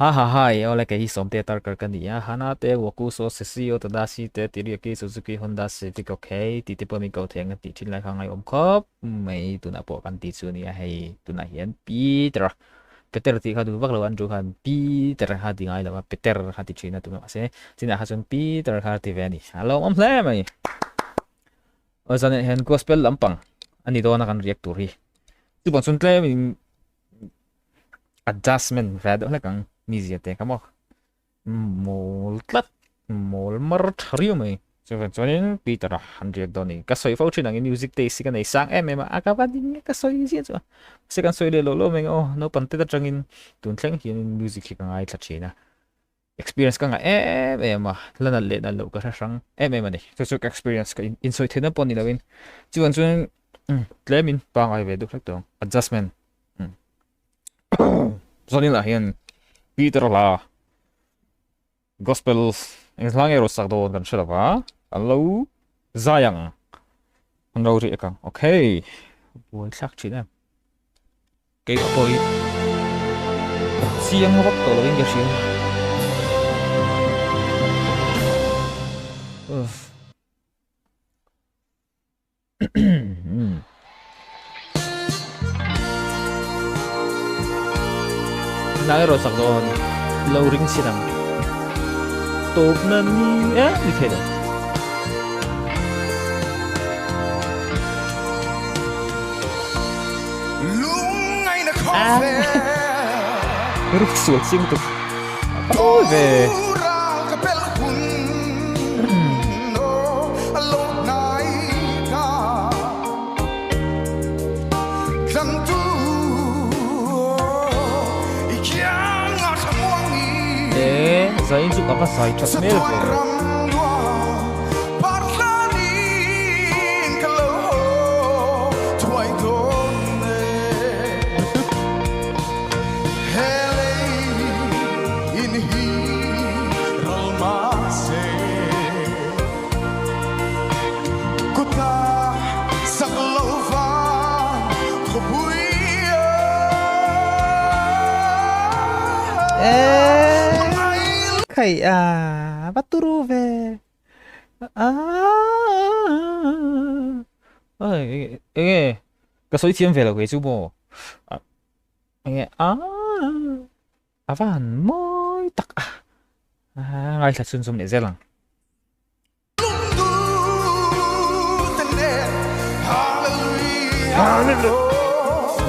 Ha ha ha, ole ke hi Sawmtea Tarker kan ni a hana te woku so sesio to da si te Tiriyaki Suzuki Honda Civic okay ti te po mi ko theng ti thin lai khangai om khop mai tu na po kan ti chu ni a hei tu na hian Peter Peter ti kha du vak lo an ju khan Peter ha di ngai la Peter ha ti china tu ma se china ha chun Peter ha ti ve ni hello om hle mai o zan hen gospel lampang ani do na kan react tu ri tu bon chun tle min adjustment ve do la kang mi zia te kamo mol tlat mol mar thariu mai so van chonin Peter han react do ni ka soi fo chin ang music te si kan ei sang em em a ka ba din ka soi si chu se kan soi le lo lo meng oh no pan te ta changin tun thleng hian music hi ka ngai thla china experience ka nga em em a lana le na lo ka sang em em ani so so experience ka in soi thena pon ni lawin chuan chuan tlemin pa ngai ve du thlak tong adjustment zonin la hian Peter la gospel is lang ero sak do kan shela ba allo zayang an ro ri ekang okay boy sak chi na ke boy siang wak to lo inga siang lang ero sak do lo ring sinang top na ni ni thế đâu rút xuống xin tục ôi về giấy giúp apa sai chặt mel Kay baturo ve ơi nghe cái số tiền về là cái chú bò nghe van môi tắc ngay là xuân xuân để xem lằng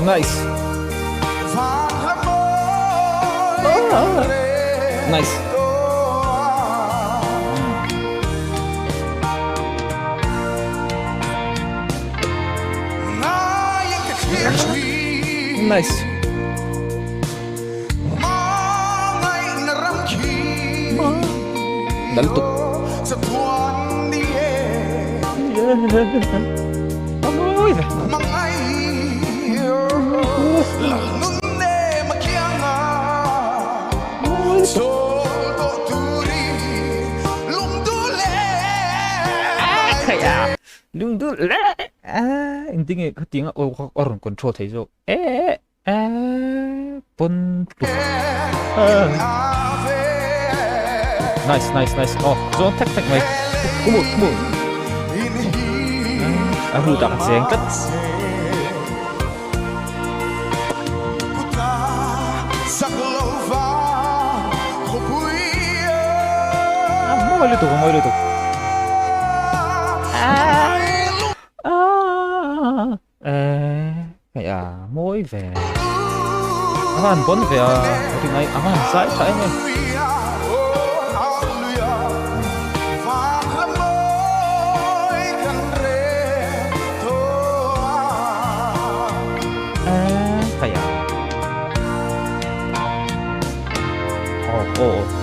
nice nice nice đánh tục ôi đừng đừng intinya ketinga orang control thấy rồi pun nice nice nice oh zone tech tech mày kumur aku tak sayang ket mau itu kayak môi về anh bốn về thì này sai sai này kayak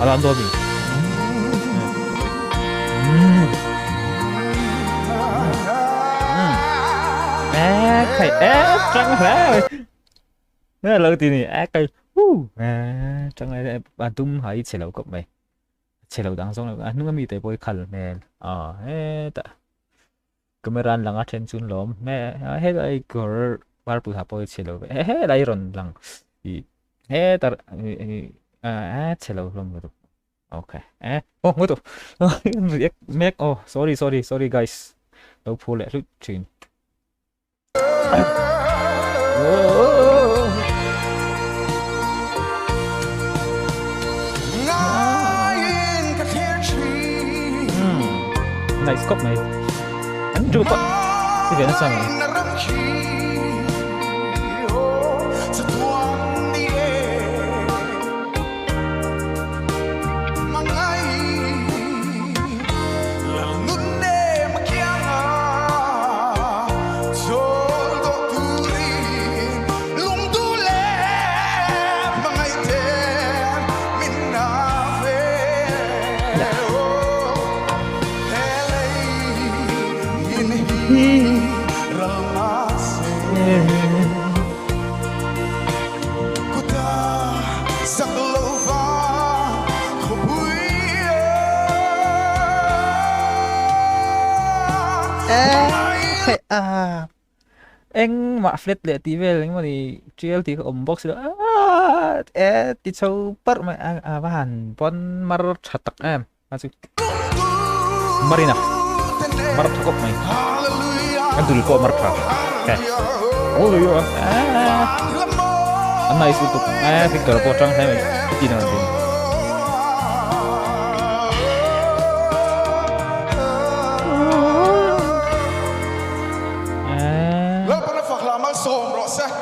ada ando mi kayak trăng thế này lâu thì này cây trăng này bạn tum hãy chế lâu cốc mày chế lâu đang xong là nung mi tới bôi khăn nè ta camera lang attention lom nè hết ai cờ bar bù hạp bôi chế lâu hết đây rồi lang ta hello long rồi. Okay. Oh, ngồi tụ. React make. Oh, sorry guys. Đâu phô lẹ lúc chuyện. Nice cop này. Anh chụp á. Cái gì nó sao này? Anh mà flat lệ tí về anh mà thì GL thì ôm box đó thì sâu bớt mà bahan pon mar chặt tắc em masuk Marina mar cakep main kan dulu kok mar oke oh iya nice untuk tinggal pocong saya di nanti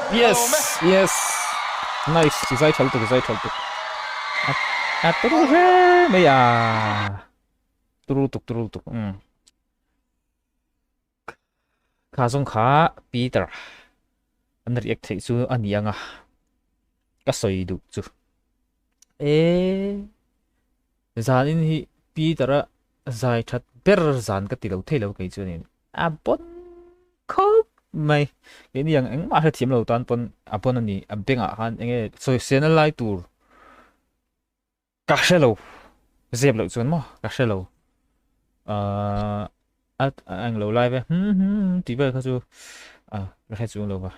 yes nice saya caltuk terus ya turutuk 가성 가 Petera anh react thấy chú anh yang cái sợi đủ chú dàn in Petera dài thật ber dàn cái tỷ lệ thay lâu cái chú này bon khóc mày cái này anh mà hơi thiểm lâu toàn bon bon anh đi anh bên han anh soi sen lại tour các xe lâu dẹp lâu chú mà các xe lâu anh lâu live tí về các chú hết chú lâu vào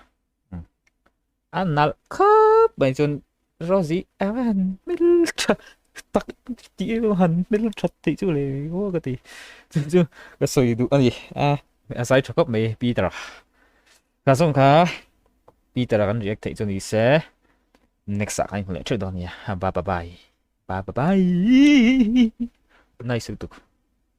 anh nào khóc bây giờ Rosie anh middle tắc tí hẳn middle chặt tí chú này có cái tí chú cái sợi đủ anh gì sai cho các mày Petera cả xong cả Petera kan react thấy chú này sẽ next anh lại chơi đó nha bye bye nice tụ